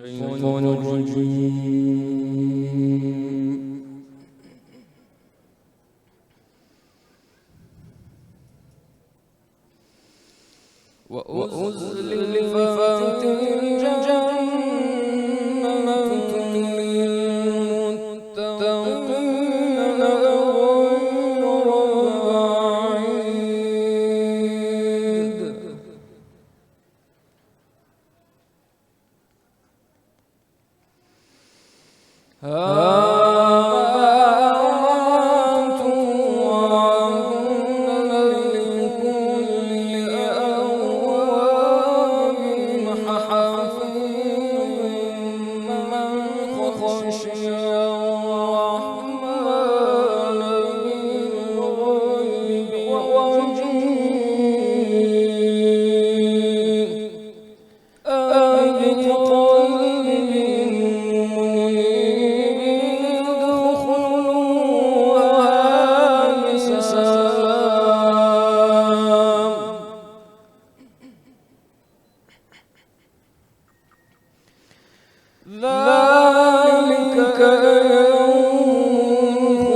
الشيطان الرجيم. وأزلفت الجنة للمتقين غير بعيد. ذلك يوم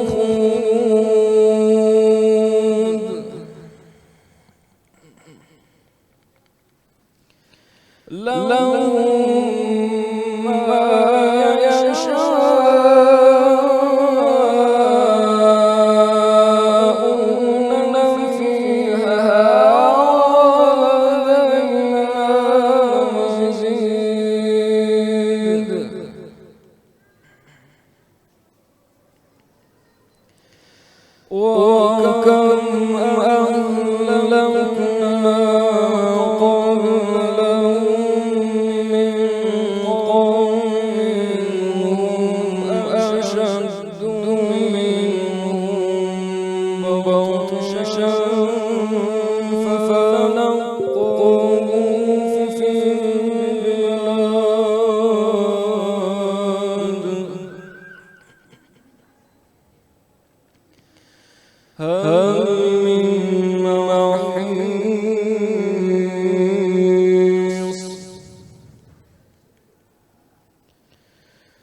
الخلود. لهم ما يشاءون فيها ولدينا مزيد. وكم أهلكنا قبلهم من قوم هم أشد منهم بطشا فنقبوا في البلاد. هل من محيص.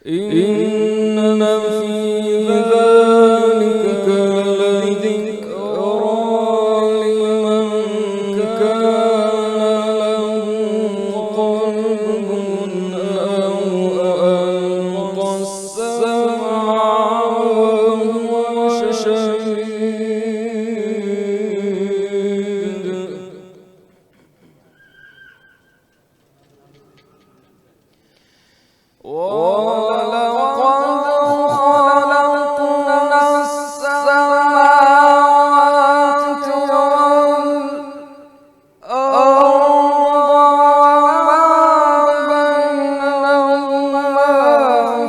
إن في ذلك لذكرى لمن كان له قلب أو ألقى السمع وهو شهيد. ولقد خلقنا السماوات والأرض بينهما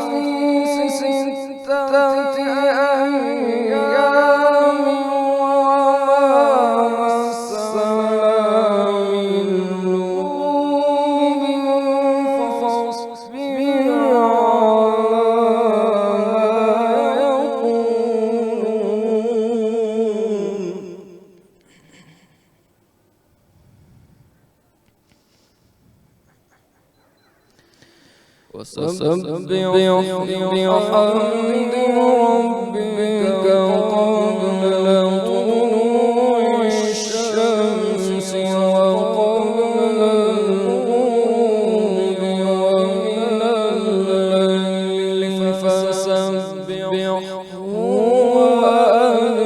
في ستة أيام وما مسنا من لغوب فاصبر وسبح بحمد ربك قبل طلوع الشمس وقبل الغروب ومن الليل فسبحه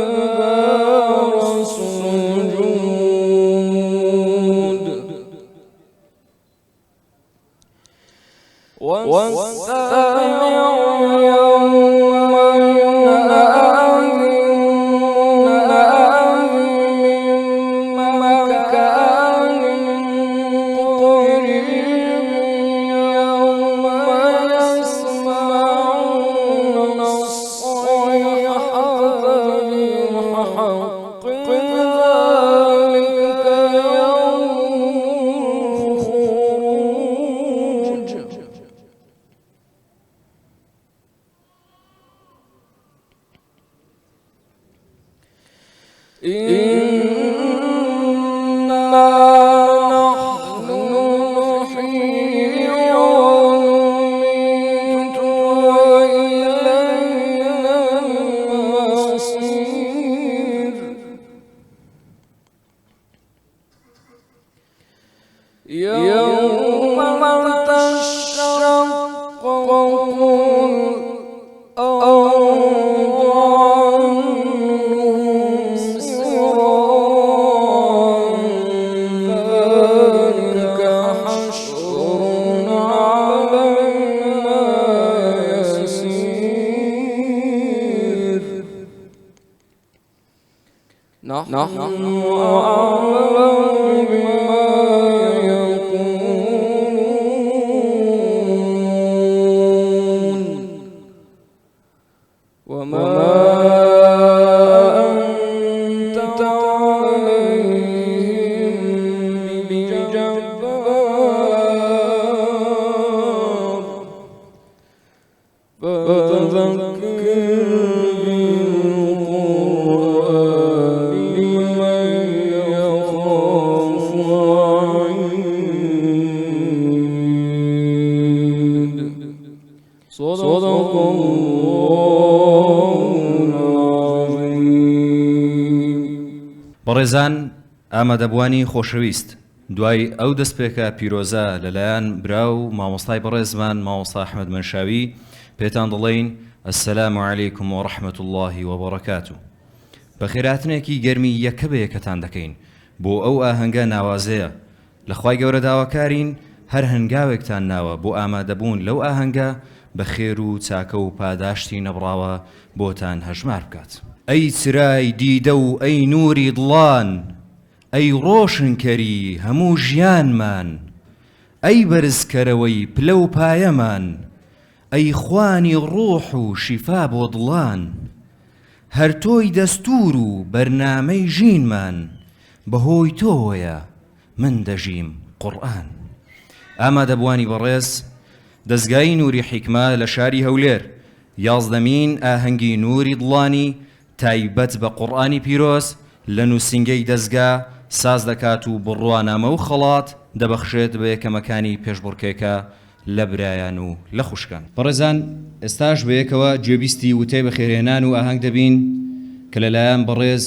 وأدبار السجود. واستمع يوم ينادي من مكان قريب يوم يسمعون الصيحة بالحق ذلك يوم الخروج. إنا نحن نحيي ونميت نحن أعلم بما يقولون وما أنت عليهم بجبار فذكر صدق الله العظيم. بەڕێزان ئامادەبوانی خۆشەویست دوای ئەو دەستپێکە پیرۆزە لەلایەن براو مامۆستای بەڕێزمان مامۆستا ئەحمەد منشاوی پێتان دەڵێین ئەسسەلامو عەلەیکم وەڕەحمەت الله وبەڕەکاتوه. بە خێراتنێکی گەرمی یەکە بە یەکەتان دەکەین بۆ ئەو ئاهەنگە ناوازەیە لە خوای گەورە داواکارین هەر هەنگاوێکتان ناوە بۆ ئامادەبوون لەو ئاهەنگە بە خێر و چاکە و پاداشتی نەبڕاوە بۆتان هەژمار بکات. ئەی چرای دیدە و ئەی نووری دڵان، ئەی ڕۆشنکەری هەموو ژیانمان، ئەی بەرزکەرەوەی پلە و پایەمان، ئەی خوانی ڕۆح و شیفا بۆ دڵان، هەر تۆی دەستور و بەرنامەی ژینمان، بەهۆی تۆیە من دەژیم قورئان. ئامادەبوانی بەڕێز دەستگای نووری حیکمە لە شاری هەولێر یازدەمین ئاهەنگی نووری دڵانی تایبەت بە قورئانی پیرۆز لە نووسینگەی دەستگا ساز دەکات و بڕوانامە و خەڵات دەبەخشێت بە یەکەمەکانی پێشبڕکێکە لە برایان و لە خوشکان. بەڕێزان ئێستاش بە یەکەوە گوێبیستی وتەی بەخێرهێنان و ئاهەنگ دەبین کە لەلایەن بەڕێز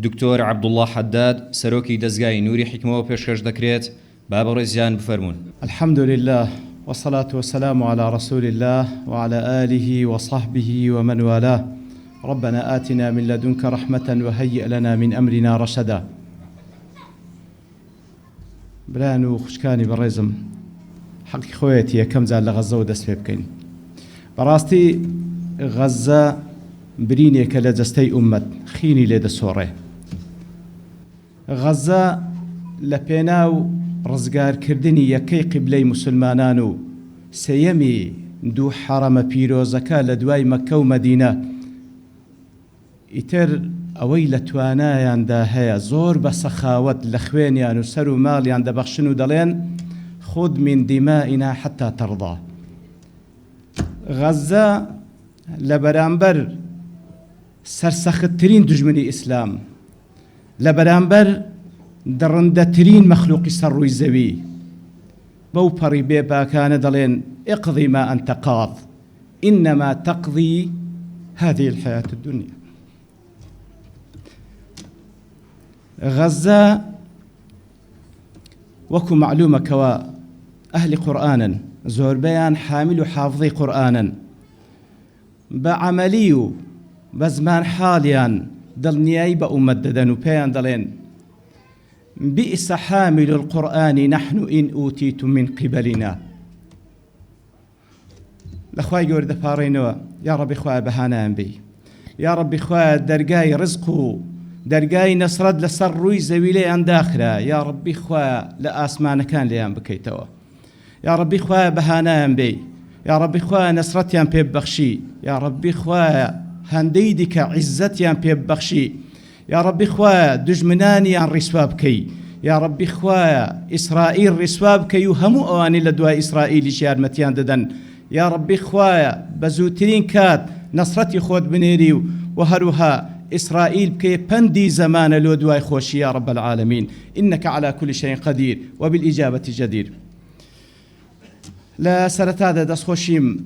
دکتۆر عەبدوڵڵا حەداد سەرۆکی دەستگای نووری حیکمەوە پێشکەش دەکرێت. با بەڕێزیان بفەرمون. الحمد لله والصلاة والسلام على رسول الله وعلى آله وصحبه ومن والاه. ربنا آتنا من لدنك رحمة وهيئ لنا من أمرنا رشدا. برانو خشكاني بريزم حقي خويتي كم زال لغزة ودست بكين براستي غزة بريني كالجستي أمت خيني ليد السوري غزة لبيناو رزگار کردنی یەکەی قیبلەی مسلمانان و سەیەمی دوو حەرەمە پیرۆزەکە لە دوای مەککە و مەدینە ئیتر ئەوەی لە توانایاندا هەیە زۆر بە سەخاوەت لە خوێنیان و سەر و ماڵیان دەبەخشن و دەڵێن خود من دیمائنا حتى ترضى. غەزە لە بەرامبەر سەرسەختترین دژمنی ئیسلام، لە بەرامبەر دڕندەترین مەخلوقی سەر ڕووی زەوی بەو پەڕی بێباکانە دەڵێن اقضي ما أنت قاض إنما تقضي هذه الحياة الدنيا. غزة وەکو معلومە کەوا ئەهلی قورئانن، زۆربەیان حامل و حافظی قورئانن، بە عەمەلی و بە زمان حاڵیان دڵنیایی بە ئومەت دەدەن و پێیان دەڵێن بئس حامل القرآن نحن إن أوتيتم من قبلنا. لخواي گەورە دەپاڕێنەوە یا ڕەبی خوایە بەهانەیان بێ، یا ڕەبی خوایە دەرگای ڕزق و دەرگای نەسرەت لەسەر ڕووی زەوی لێیان داخرا، یا ڕەبی خوایە لە ئاسمانەکان لێیان بکەیتەوە، یا ڕەبی خوایە بەهانەیان بێ، یا ڕەبی خوایە نەسرەتیان پێ ببەخشی، یا ڕەبی خوایە هەندەی دیکە عیززەتیان پێ ببەخشی، یا ڕەبی خوایە دژمنانیان ڕیسوا بکەی، یا ڕەبی خوایە ئیسرائیل ڕیسوا بکەی و هەموو ئەوانەی لە دوای ئیسرائیلیش یارمەتیان دەدەن، یا ڕەبی خوایە بە زووترین کات نەسرەتی خۆت بنێری و هەروها إسرائيل بكي بندي زمان لو دواي خوشي يا رب العالمين إنك على كل شيء قدير وبالإجابة جدير. لا سرتادا دس خوشيم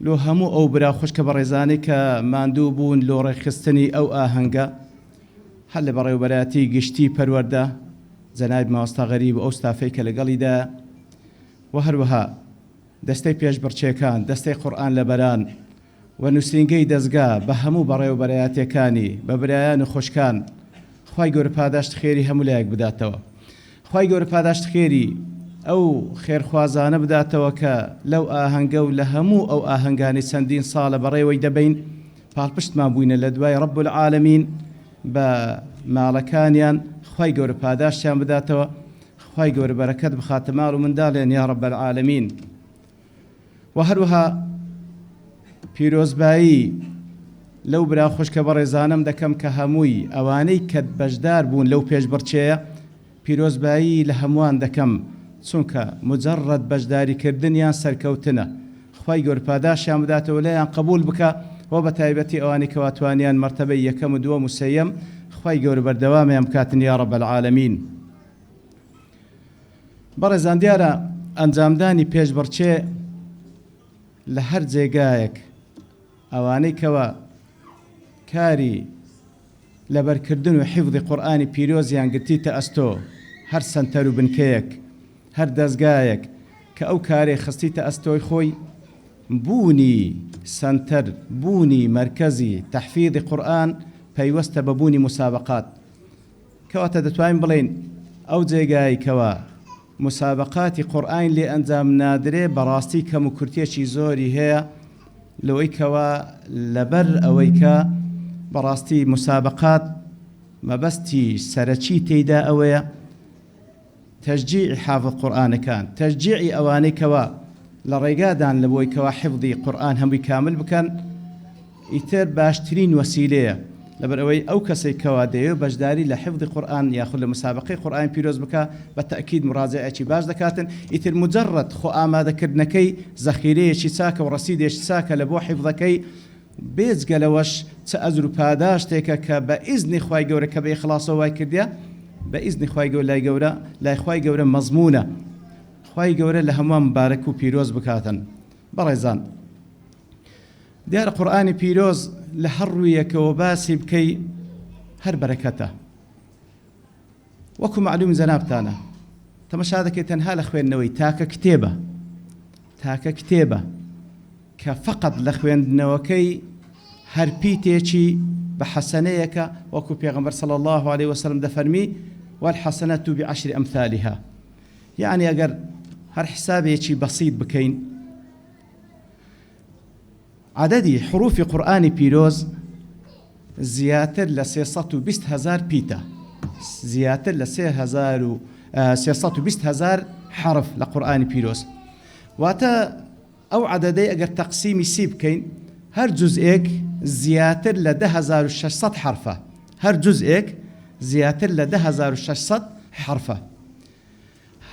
لو همو أو برا خوش كبرزاني كماندوبون لو رخصتني أو آهنگا هل برا وبراتي قشتي پرورده زنايب ماستا غريب أو ستافيك لقليدا وهروها دستي بيش برچيكان دستي قرآن لبران ونووسینگەی دەستگا بە هەموو بەڕێوەبەرایەتیەکانی بە برایان و خۆشکان خوای گەورە پاداشت خێری هەموو لایەک بداتەوە، خوای گەورە پاداشت خێری ئەو خێرخوازانە بداتەوە کە لەو ئاهەنگە و لە هەموو ئەو ئاهەنگانی چەندین ساڵە بەڕێوەی دەبین پاڵپشتمان بووینە لە دوای ڕەب العالەمین بە ماڵەکانیان خوای گەورە پاداشتیان بداتەوە، خوای گەورە بەرەکەت بخاتە ماڵ و منداڵیان یا رب العالمین. و هەروەها پیرۆزبایی لەو برا خوشکە بەڕێزانم دەکەم کە هەمووی ئەوانەی کە بەشدار بوون لەو پێشبڕچەیە پیرۆزبایی لە هەمووان دەکەم، چونکە مجرد بەشداریکردنیان سەرکەوتنە. خوای گەورە پاداشیان بداتەوە لەیان قبول بکە و بە تایبەتی ئەوانەی کە واتوانیان مەرتەبەی یەکەم و دووەم و سەیەم خوای گەورە بەردەوامیان بکاتن یا رب العالمین. بەڕێزان دیارە ئەنجامدانی پێشبڕچێ لە هەر جێگایەک ئەوانەی کەوە کاری لەبەرکردن و حیفظی قورئانی پیرۆزیان گرتیتە ئەستۆ، هەر سەنتەر و بنکەیەک، هەر دەستگایەک کە ئەو کارێ خستیتە ئەستۆی خۆی، بوونی سەنتەر، بوونی مەرکەزی تەحفیظی قورئان پەیوەستە بە بوونی مسابقات. کەواتە دەتوانین بڵێن ئەو جێگایی کەوە مسابقاتی قورئان لێ ئەنجام نادرێ بەڕاستی کەم و کورتێکی زۆری هەیە، لەوەی کەوە لەبەر ئەوەی کە بەڕاستی مسابقات مەبەستی سەرەکی تێیدا ئەوەیە تەشجیعی حافظ قورئانەکان، تەشجیعی ئەوانەی کەوە لە ڕێگادان لە بۆی کەوە حفظی قورئان هەمووی کامل بکەن، ئیتر باشترین وەسیلەیە لەبەر ئەوەی ئەو کەسێک کەوا دەیەوێت بەشداری لە حفظی قورئان یاخود لە مسابقەی قورئان پیرۆز بکە بە تەئکید مراجعەکی باش دەکاتن. ئیتر مجرد خۆ ئامادەکردنەکەی زەخیرەیەکی چاکە و ڕەسیدێکی چاکە لە بۆ حیفظەکەی، بێجگە لەوەش چ ئەجر و پاداشتێکە کە بە ئیزنی خوای گەورە کە بە ئیخلاصەوە وای کردیە، بە ئیزنی خوای گەورە لای خوای گەورە مەزمونە، خوای گەورە لە هەمووان مبارەک و پیرۆز بکاتن. بەڕێزان دیارە قورئانی پیرۆز لە هەر ڕوویەکەوە باسی بکەی هەر بەرەکەتە. وەکو معلوم جەنابتانە تەمەشا دەکەی تەنها لە خوێندنەوەی تاکە کتێبە کە فقط لە خوێندنەوەکەی هەر پیتێکی بە حەسەنەیەکە، وەکو پێغەمبەر صلی الله عليه وسلم دەفەرمی والحەسەنەة بعشر أمثالها. یعنی ئەگەر هەر حسابێکی بەسیط بکەین، عددی حروفی قورئانی پیرۆز زیاتر لە 320,000 پیتە، زیاتر لە 320,000 حرف لە قورئانی پیرۆز. واتە ئەو عددەی ئەگەر تەقسیمی سی بکەین، هەر جزئێک زیاتر لە 10,600 حرفە، هەر جزئێک زیاتر لە 10,600 حرفە.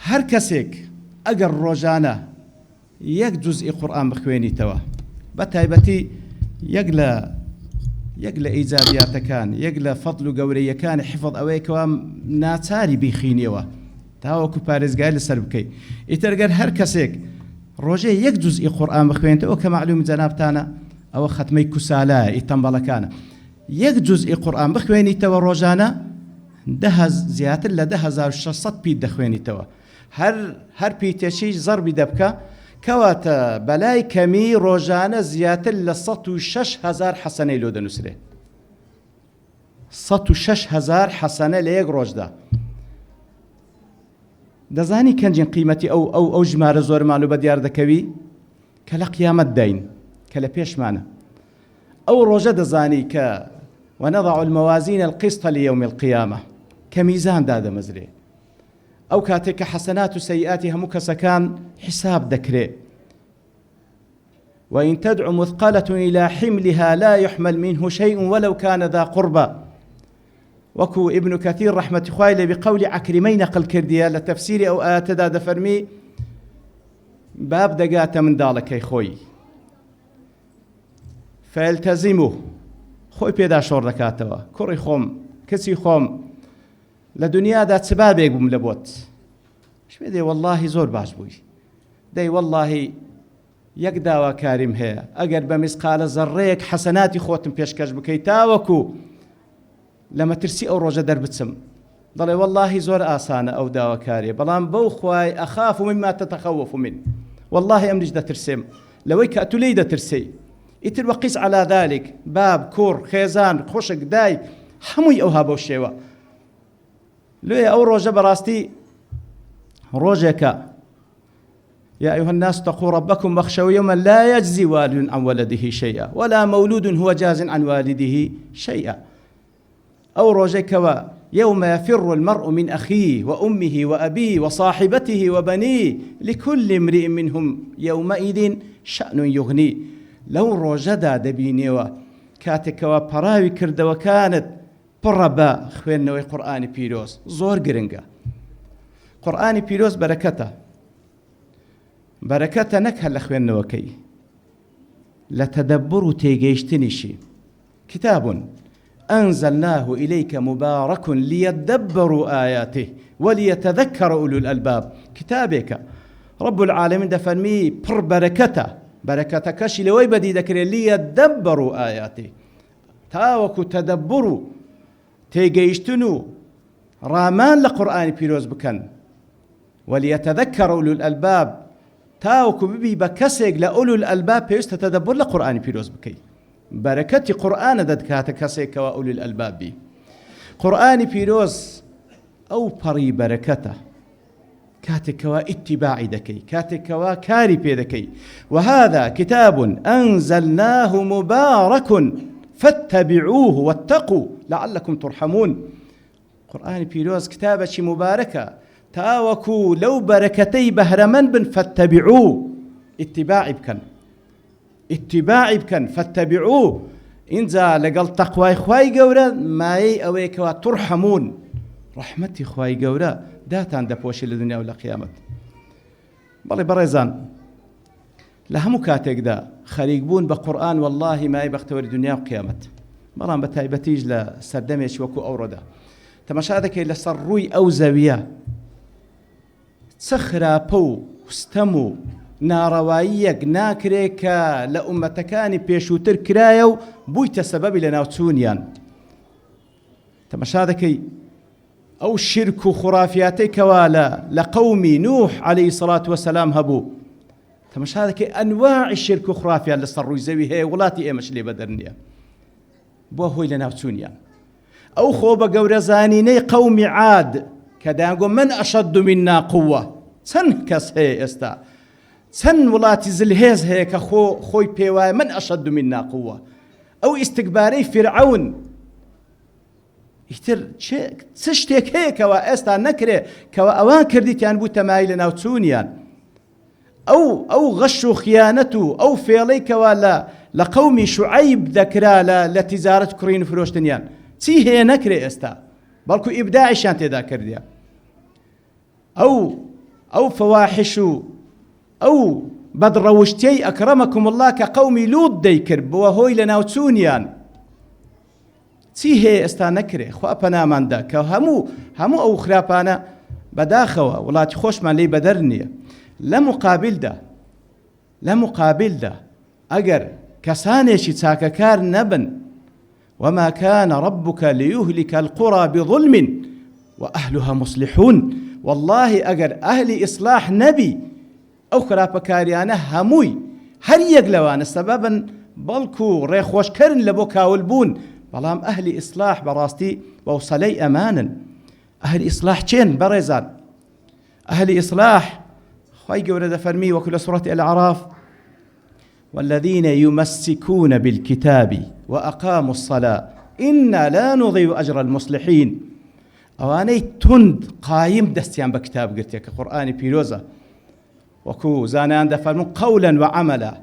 هەر کەسێک ئەگەر ڕۆژانە یەک جزئی قورئان بخوێنیتەوە، بە تایبەتی یەک لە ئیجابیاتەکان، یەک لە فەضل و گەورەیەکانی حیفظ ئەوەیەکەوە ناچاری بیخینیەوە تاوەکو پارێزگای لەسەر بکەی. ئیتر هەر کەسێک ڕۆژێ یەک جزئی قورئان بخوێنێتەوە کە معلوم جەنابتانە ئەوە ختمەی کوسالایە، ئیتەمبەڵەکانە. یەک جزئی قورئان بخوێنیتەوە ڕۆژانە زیاتر لە 10,600 پیت دەخوێنیتەوە. هەر پیتێکی زەربی دەبکە، کەواتە بەلای کەمی ڕۆژانە زیاتر لە 106,000 حەسەنەی لۆ دەنووسرێ. 106,000 حەسەنە لە یەک ڕۆژدا. دەزانی کەنجین قیمەتی ئەو ژمارە زۆرمان و بە دیار دەکەوی کە لە قیامەت داین، کە لە پێشمانە. ئەو ڕۆژە دەزانی کە ونضع الموازين القسط ليوم القيامة کە میزان دادەمەزرێ. ئەو کاتێک کە حەسەنات و سەیئاتی هەموو کەسەکان حساب دەکرێ. وإن تدع مثقلة إلى حملها لا يحمل منه شيء ولو كان ذا قربى. وكو ابن كثير رحمة خوایل بقول عكرمي نقل كرديا لتفسير أو آيات دا فرمي باب دقات من دالكي خوي فالتزمه خوي بيدا شور دكاتوا كوري خوم كسي خوم لدنيا دا سبابيك بملبوت شو دي والله زور باش بوي دي والله يك داوا كارم هي اگر بمسقال زريك حسناتي خوتم بيشكش بكي تاوكو لما ترسي او روجه دربتسم ضلي والله زور آسانة او داوا كاري بلان بو خواي اخاف مما تتخوف من والله امرج دا ترسم لويك اتولي دا ترسي اتر وقيس على ذلك باب كور خيزان خوشك داي حموي او هابو الشيوه لوي او روجه براستي روجك يا أيها الناس اتقوا ربكم واخشوا يوما لا يجزي والد عن ولده شيئا ولا مولود هو جاز عن والده شيئا أو روجيكوا يوم يفر المرء من أخيه وأمه وأبيه وصاحبته وبنيه لكل امرئ منهم يومئذ شأن يغنيه لو روجدا دبينيوا كاتكوا براوي كرد وكانت بربا خوينوي قرآن بيروز زور جرنجا قرآن بيروز بركته نكهل خوينوكي لتدبر تيجيشتنشي كتاب أنزلناه إليك مبارك ليدبروا آياته وليتذكر أولو الألباب كتابك رب العالمين دفرمي بر بركته كشي لوي بدي ذكر ليدبروا آياته تاوكو تدبروا تيجيشتنو رامان لقرآن بيروز بكن وليتذكر أولو الألباب تاوكو ببي بكسيق لأولو الألباب بيست تدبر لقرآن بيروز بكي بركة قرآن ددكات كسيك وأولي الألباب بي قرآن بيروز أو بري بركته كاتك واتباع دكي كاتك وكاري بيدكي وهذا كتاب أنزلناه مبارك فاتبعوه واتقوا لعلكم ترحمون قرآن بيروز كتابة مباركة تاوكو لو بركتي بهرمن بن فاتبعوه اتباعي بكن فاتبعوه إنزا لقل تقوى خواي قورا ماي أويك وترحمون رحمتي خواي قورا داتان دبوشي لدنيا ولا قيامت بالي بريزان لهم كاتك دا خريقبون بقرآن والله ما يبختور الدنيا وقيامت مرام بتايبتيج لسردميش وكو أوردا تمشادك لسروي أو زاوية سخرا بو استمو ناڕەواییەک ناکرێکە لە ئومەتەکانی پێشووتر کرایە و بوویتە سەبەبی لە ناوچوونیان تەماشا دەکەی ئەو شرک و خوڕافیاتەی کەوا لە قەومی نوح عەلەیهی سەڵات وەسەلام هەبوو تەماشا دەکەی ئەنواعی شرک و خوڕافیات لەسەر ڕووی زەوی هەیە وڵاتی ئێمەش لێ بەدەر نییە بۆ هۆی لە ناوچوونیان ئەو خۆ بە گەورەزانینەی قەومی عاد کە دایانگۆ من ئەشەد منا قووە چەند کەس هەیە ئێستا چەند وڵاتی زلهێز هەیە کە خۆی پێوایە من ئەشەد منا قووە ئەو ئیستکبارەی فیرعەون ئیتر چ شتێک هەیە کەوا ئێستا نەکرێ کەوا ئەوان کردیتیان بوو تەمایی لە ناوچوونیان ئەو غەش و خیانەت و ئەو فێڵەی کەوا لە قەومی شوعەیب دەکرا لە تیجارەت کڕین و فرۆشتنیان چی هەیە نەکرێ ئێستا بەڵکو ئیبداعیشیان تێدا کردیە ئەو فەواحش و ئەو بەدڕەوشتەی ئەکرەمەکم الله کە قەومی لووت دەیکرد بۆ هۆی لە ناوچوونیان چی هەیە ئێستا نەکرێ خوا پەناماندا کە هەموو ئەو خراپانە بەداخەوە وڵاتی خۆشمان لێی بەدەر نییە لە مقابلدا ئەگەر کەسانێکی چاکەکار نەبن وما كان ربك ليهلك القرى بظلم وأهلها مصلحون والله أجر أهل إصلاح نبي أو خراپەکاریانە هەمووی هەر یەک لەوانە سەبەبن بەڵکو ڕێخۆشکردن لە بۆ کاولبوون بەڵام ئەهلی ئیسلاح بەڕاستی بەوسەلەی ئەمانن ئەهلی ئیسلاح چێن بەڕێزان ئەهلی ئیسلاح خوای گەورە دەفەرمی وەکو لە سوورەتی الأعراف والذين يمسكون بالكتاب وأقاموا الصلاة إنا لا نضيع أجر المصلحين أواني تند قايم دستيان بكتاب قلت لك قرآن بيروزة وكو زانان دفرمون قولا وعملا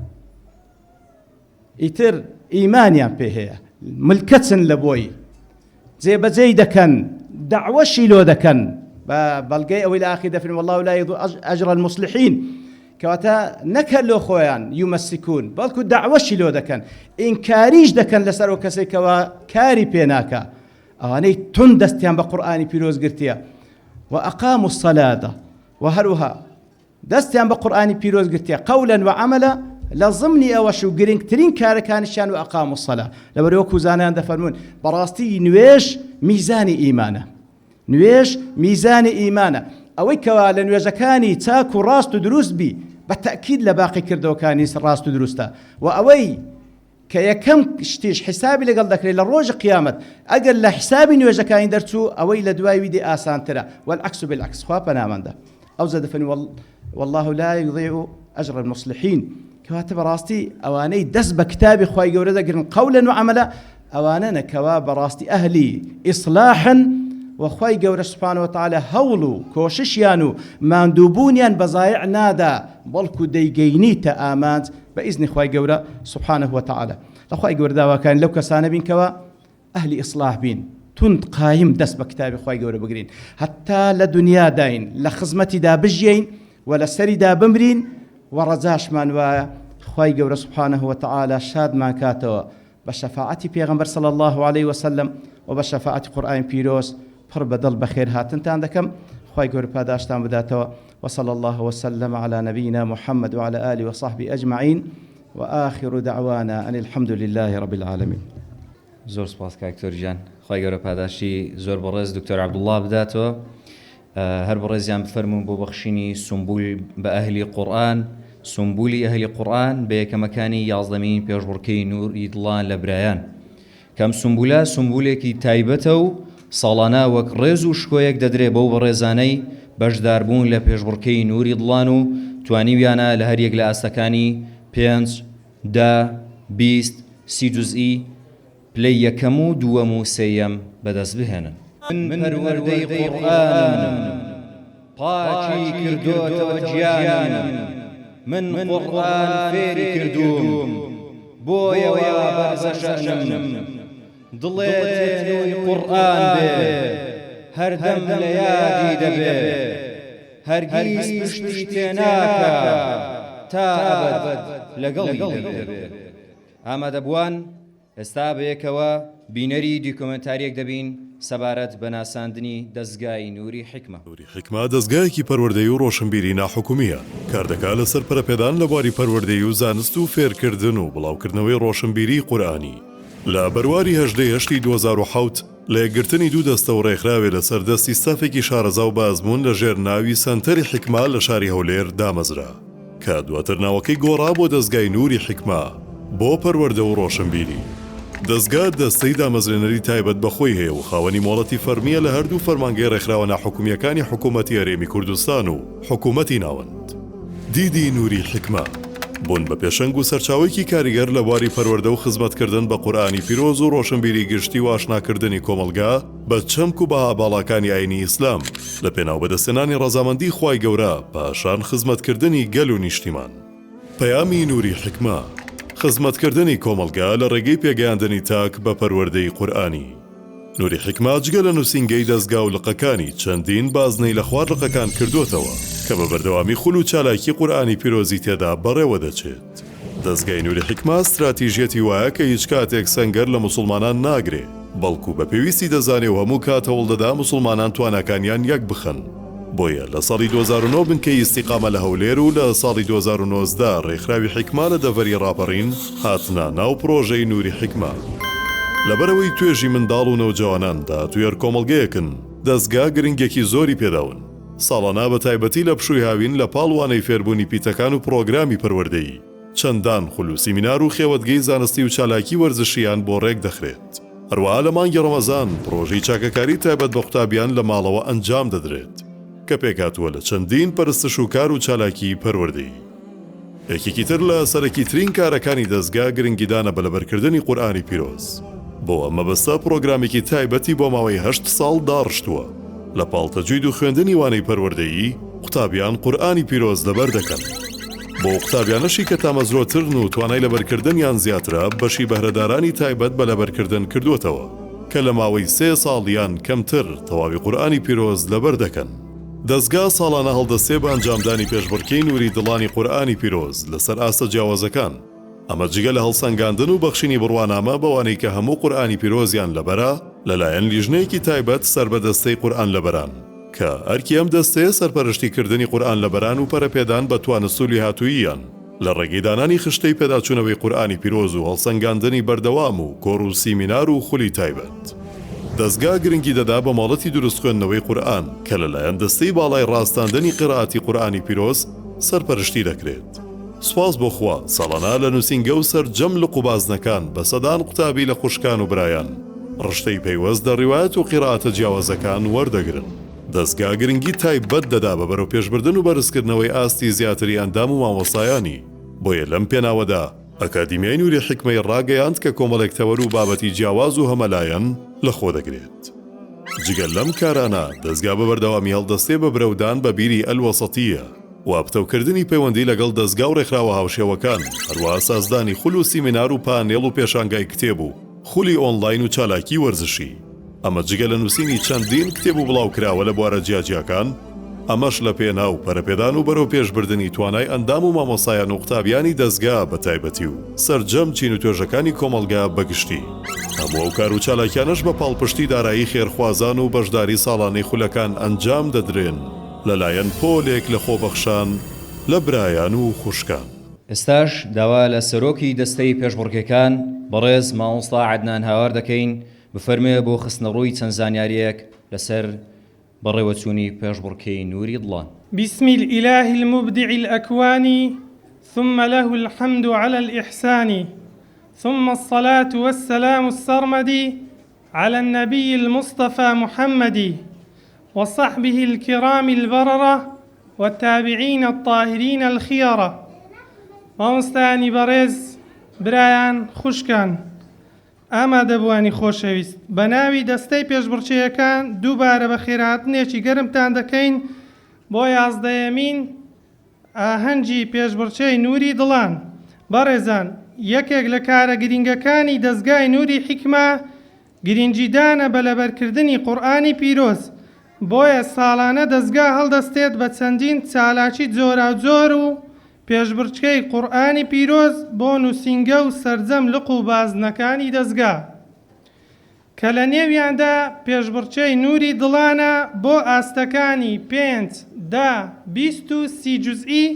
إتر إيمانيان بهي ملكتن لبوي زي بزي دكن دعوة شيلو دكن بلقي أو إلى آخر دفرم والله لا يضيع أجر المصلحين كواتا نكلو خويان يمسكون بلكو دعوة شيلو دكن إنكاريش دكن لسر وكسي كوا كاري بيناكا أواني تندستيان بقرآن بيروز قرتيا وأقاموا الصلاة وهروها دستيان بقرآن بيروز قرتيا قولا وعملا لازمني أوشو قرينك ترين كاركانشان وأقاموا الصلاة لبروكو زانان دفرمون براستي نويش ميزان إيمانه أوي كوا لنويجكاني تاكو راستو دروس بي بالتأكيد لباقي كردو كاني راستو دروستا وأوي كيكم شتيش حسابي لقل ذكري للروج قيامة أقل لحسابي نويجكاني درتو أوي لدواي ويدي آسان ترى والعكس بالعكس خوابنا من ده أو زاد فني والله لا يضيع أجر المصلحين كواتب راستي أواني دس بكتابي خواي قوردا قرن قولا وعملا ئەوانە نەکەوا بەڕاستی ئەهلی ئیسلاحن وەخوای گەورە سوبحانەوە وتعالە هەوڵ و کۆششیان و ماندووبوونیان بەزایع نادا بەڵکو دەیگەینیتە ئامانج بە ئیزنی خوای گەورە سوبحانەه وتعالە. لەخوای گەورە داواکان لەو کەسانە بین کەوە ئەهلی ئیسلاح بین، تند قایم دەست بە کتابی خوای گەورە بگرین، هەتا لە دنیا داین لە خزمەتیدا بژین و لە سەریدا بمرین و ڕەجاشمان وایە خوای گەورە سوبحانەه وتعالە شادمان کاتەوە بە شەفاعەتی پێغەمبەر صلی الله عليه وسلم و بە شەفاعەتی قورئانی پیرۆز. پڕ بەدڵ بەخێر هاتنتان دەکەم، خوای گەورە پاداشتان بداتەوە. وصلى الله وسلم على نبينا محمد وعلى آله وصحبه أجمعين وآخر دعوانا أن الحمد لله رب العالمين. زۆر سپاس کاکتۆر گیان، خی گەورە پاداشی زۆر بەڕێز دکتۆر عەبدوڵڵا بداتەوە. هەر بەڕێزیان بفەرمون بۆ بەخشینی سمبول بە ئەهلی قورئان، سمبولی ئەهلی قورئان بە یەکەمەکانی 11مین پێشبڕکەی نووری دڵان لە برایان. کەم سمبولە سمبولێکی تایبەتە و ساڵانە وەک ڕێز و شکۆیەک دەدرێ بەو بەڕێزانەی بەشداربوون لە پێشبڕکەی نووری دڵان و توانیویانە لە هەریەک لە ئاستەکانی 5 10 20 30 جوزئی پلەی یەکەم و دووەم و سێیەم بەدەست بهێنن. من پەروەردەی قورئانم، پاکی کردوتەوە گیانم، من قورئان فێری کردوم، بۆیەوە بەرزە شەنم، دڵێت تێنووی قورئان بێ، هەردەم لە یادی دەبێ، هەرگیز پشتی تێناکە تا ئەبەد لەگەڵی دەبێ. ئامادەبووان ئێستا بەیەکەوە بینەری دیکۆمنتاریەک دەبین سەبارەت بە ناساندنی دەستگای نووری حکمە. نووری حکمە دەستگایەکی پەروەردەیی و ڕۆشنبیری ناحکومیە، کار دەکات لەسەر پەرەپێدان لە بواری پەروەردەیی و زانست و فێرکردن و بڵاوکردنەوەی ڕۆشنبیری قورئانی. لە بەرواری 18 2007 لە یەکگرتنی دوو دەستە و ڕێکخراوێ لەسەر دەستی ستافێکی شارەزا و بازبوون لە ژێر ناوی سەنتەری حکمە لە شاری هەولێر دامەزرا، کە دواتر ناوەکەی گۆڕا بۆ دەستگای نووری حکمە بۆ پەروەردە و ڕۆشنبیری. دەستگا دەستەی دامەزرێنەری تایبەت بەخۆی هەیە و خاوەنی مۆڵەتی فەرمیە لە هەردوو فەرمانگەی ڕێکخراوە ناحکومیەکانی حکوومەتی هەرێمی کوردستان و حکوومەتی ناوەند. دیدی نووری حکمە بوون بە پێشەنگ و سەرچاوێکی کاریگەر لە بواری پەروەردە و خزمەتکردن بە قورئانی پیرۆز و ڕۆشنبیری گشتی و ئاشناکردنی کۆمەلگا بە چەمک و بەها باڵاکانی ئاینی ئیسلام لە پێناو بەدەستێنانی ڕەزامەندی خوای گەورە پاشان خزمەتکردنی گەل و نیشتیمان. پەیامی نووری حکمە، خزمەتکردنی کۆمەلگا لە ڕێگەی پێگەیاندنی تاک بە پەروەردەی قورئانی. نووری حکمە جگە لە نووسینگەی دەستگا و لقەکانی چەندین بازنەی لە خوار لقەکان کردوتەوە کە بە بەردەوامی خول و چالاکی قورئانی پیرۆزی تێدا بەڕێوە دەچێت. دەستگای نووری حکمە استراتیژیەتی وایە کە هیچ کاتێک سەنگەر لە موسڵمانان ناگرێ، بەڵکو بە پێویستی دەزانێ و هەموو کاتەوەڵ دەدا موسڵمانان توانەکانیان یەک بخەن. بۆیە لە ساڵی 2009 بنکەی ئیستیقامە لە هەولێر و لە ساڵی 2019 ڕێکخراوی حکمە لە دەڤەری ڕاپەڕین هاتنە ناو پرۆژەی نووری حکمە. لەبەرەوەی توێژی منداڵ و نەوجواناندا توێر کۆمەڵگەیەکن، دەستگا گرنگێکی زۆری پێداون. ساڵانە بە تایبەتی لە پشووی هاوین لە پاڵوانەی فێربوونی پیتەکان و پرۆگرامی پەروەردەیی چەندان خول و سیمینار و خێوەتگەی زانستی و چالاکی وەرزشیان بۆ ڕێک دەخرێت. هەروەها لە مانگی ڕەمەزان پرۆژەی چاکەکاری تایبەت بە قوتابیان لە ماڵەوە ئەنجام دەدرێت کە پێکاتووە لە چەندین پەرستش و کار و چالاکی پەروەردەیی. یەکێکی تر لە سەرەکی ترین کارەکانی دەستگا گرنگیدانە بە لەبەرکردنی قورئانی پیرۆز. بۆ ئەمە بەستە پرۆگرامێکی تایبەتی بۆ ماوەی 8 ساڵ داڕشتووە. لە پاڵتەجوید و خوێندنی وانەی پەروەردەیی قوتابیان قورئانی پیرۆز لەبەر دەکەن. بۆ قوتابیانەشی کە تامەزرۆترن و توانای لەبەرکردنیان زیاترە بەشی بەهرەدارانی تایبەت بە لەبەرکردن کردوتەوە کە لە ماوەی 3 ساڵیان کەمتر تەواوی قورئانی پیرۆز لەبەر دەکەن. دەستگا ساڵانە هەڵدەستێ بە ئەنجامدانی پێشبڕکەی نووری دڵانی قورئانی پیرۆز لەسەر ئاستە جیاوازەکان. ئەمە جگە لە هەڵسەنگاندن و بەخشینی بڕوانامە بەوانەی کە هەموو قورئانی پیرۆزیان لەبەرە لەلایەن لیژنەیەکی تایبەت سەربەدەستەی قورئان لەبەران کە ئەرکی ئەم دەستەیە سەرپەرشتیکردنی قورئان لەبەران و پەرەپێدان بە توانەسوولی هاتووییان لە ڕێگەیدانانی خشتەی پێداچوونەوەی قورئانی پیرۆز و هەڵسەنگاندنی بەردەوام و کۆڕ و سیمینار و خولی تایبەت. دەستگا گرنگی دەدا بە ماڵەتی دروست خوێندنەوەی قورئان کە لەلایەن دەستەی باڵای ڕاستاندنی قیرائەتی قورئانی پیرۆز سەرپەرشتی دەکرێت. سوپاس بۆ خوا ساڵانە لە نووسینگە و سەرجەم لە قوبازنەکان بە سەدان قوتابی لە خوشکان و برایان ڕشتەی پەیوەست دە ڕیوایەت و قیرائەتە جیاوازەکان وەردەگرن. دەستگا گرنگی تایبەت دەدا بە بەرەو پێشبردن و بەرزکردنەوەی ئاستی زیاتری ئەندام و مامۆستایانی. بۆیە لەم پێناوەدا ئەکادیمیای نووری حکمەی ڕاگەیاند کە کۆمەڵێک تەوەر و بابەتی جیاواز و هەمەلایەن لەخۆ دەگرێت. جگەل لەم کارانە دەستگا بە بەردەوامی هەڵدەستێ بە برەودان بە بیری ئەلوەسەتیە و پتەوکردنی پەیوەندی لەگەڵ دەستگا و ڕێکخراوە هاوشێوەکان، هەروەها سازدانی خول و سیمینار و پانێڵ و پێشانگای کتێب و خولی ئۆنلاین و چالاکی وەرزشی. ئەمە جگە لە نووسینی چەندین کتێب و بڵاوکراوە لە بوارە جیاجیاکان، ئەمەش لە پێناو پەرەپێدان و بەرەو پێشبردننی توانای ئەندام و مامۆسایان و قوتابیانی دەستگا بە تایبەتی و سەرجەم چین و توێژەکانی کۆمەلگا بەگشتی. هەموو ئەو کار و چالاکیانش بە پاڵپشتی دارایی خێرخوازان و بەشداری ساڵانەی خولەکان ئەنجام دەدرێن لەلایەن پۆلێک لە خۆبەخشان لە برایان و خوشکان. ئێستاش داوا لە سەرۆکی دەستەی پێشبڕکێکان بەڕێز مامۆستا عەدنان هاوار دەکەین بفەرمێ بۆ خستنەڕووی چەند زانیاریەک لەسەر بەڕێوەچوونی پێشبڕکێی نووری دڵان. بسم الإله المبدع الأكوان ثم له الحمد على الإحسان ثم الصلاة والسلام السرمدي على النبي المصطفى محمد وصحبه الكرام البررة والتابعين الطاهرين الخيرة ومستاني برز برايان خوشكان ئاما دەبوانی خۆشەویست بە ناوی دەستەی پێشبڕچێیەکان دووبارە بە خێرهاتنێکی گەرمتان دەکەین بۆ 11مین ئاهەنگی پێشبڕچێی نووری دڵان. بەڕێزان، یەکێک لە کارە گرینگەکانی دەستگای نووری حیکمە گرنگیدانە بە لەبەرکردنی قورئانی پیرۆز. بۆیە ساڵانە دەستگا هەڵدەستێت بە چەندین چالاکی جۆراوجۆر و پێشبڕچکەی قورئانی پیرۆز بۆ نووسینگە و سەرجەم لق و بازنەکانی دەستگا کە لە نێویاندا پێشبڕچەی نووری دڵانە بۆ ئاستەکانی 5، 10، 20 و 30 جوزئی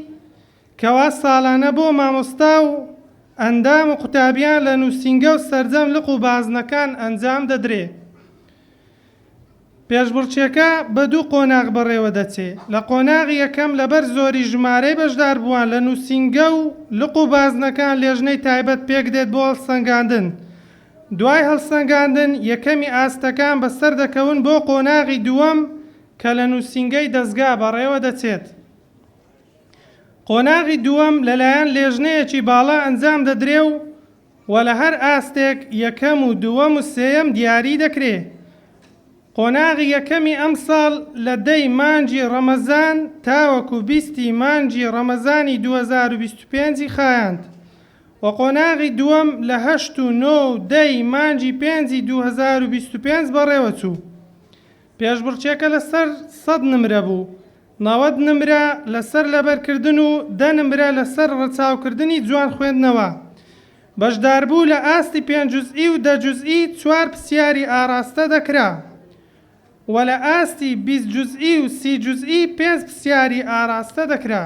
کەوا ساڵانە بۆ مامۆستا و ئەندام و قوتابیان لە نووسینگە و سەرجەم لق و بازنەکان ئەنجام دەدرێت. پێشبڕچێکە بە دوو قۆناغ بەڕێوە دەچێت. لە قۆناغی یەکەم لەبەر زۆری ژمارەی بەشدار بووان لە نووسینگە و لق و بازنەکان لێژنەی تایبەت پێک دێت بۆ هەڵسەنگاندن. دوای هەڵسەنگاندن یەکەمی ئاستەکان بەسەر دەکەون بۆ قۆناغی دووەم کە لە نووسینگەی دەستگا بەڕێوە دەچێت. قۆناغی دووەم لەلایەن لێژنەیەکی باڵا ئەنجام دەدرێ و لە هەر ئاستێک یەکەم و دووەم و سێیەم دیاری دەکرێت. قۆناغی یەکەمی ئەم ساڵ لە 10 مانگی ڕەمەزان تاوەکو 20 مانگی ڕەمەزانی 2025 خایاند و قۆناغی دووەم لە 8 و 9 و 10 مانگی 5 2025 بەڕێوە چوو. پێشبڕچێکە لەسەر 100 نمرە بوو، 90 نمرە لەسەر لەبەرکردن و 10 نمرە لەسەر ڕەچاوکردنی جوان خوێندنەوە. بەشداربوو لە ئاستی 5 جوزئی و 10 جوزئی 4 پرسیاری ئاراستە دەکرا و لە ئاستی 20 جوزئی و 30 جوزئی 5 پرسیاری ئاراستە دەکرا.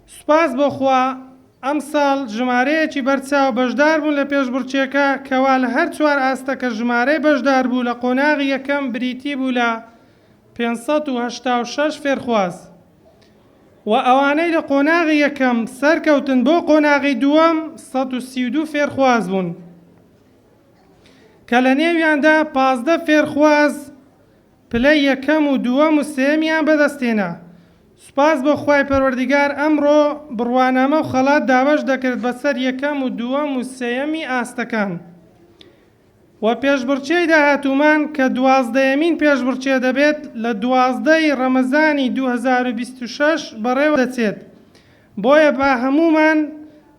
سوپاس بۆ خوا ئەم ساڵ ژمارەیەکی بەرچاو بەشدار بوون لە پێشبڕچێکە کەوا لە هەر 4 ئاستەکە ژمارەی بەشدار بوو لە قۆناغی یەکەم بریتی بوو لە 586 فێرخواز و ئەوانەی لە قۆناغی یەکەم سەرکەوتن بۆ قۆناغی دووەم 132 فێرخواز بوون کە لە نێویاندا 15 فێرخواز پلەی یەکەم و دووەم و سێمیان بەدەستێنا. سوپاس بۆ خوای پەروەردیگار ئەمڕۆ بڕوانامە و خەڵات دابەش دەکرد بەسەر یەکەم و دووەم و سێیەمی ئاستەکان و پێشبڕچێی داهاتوومان کە 12مین پێشبڕچێ دەبێت لە 12ی ڕەمەزانی 2026 بەڕێوە دەچێت. بۆیە با هەمومان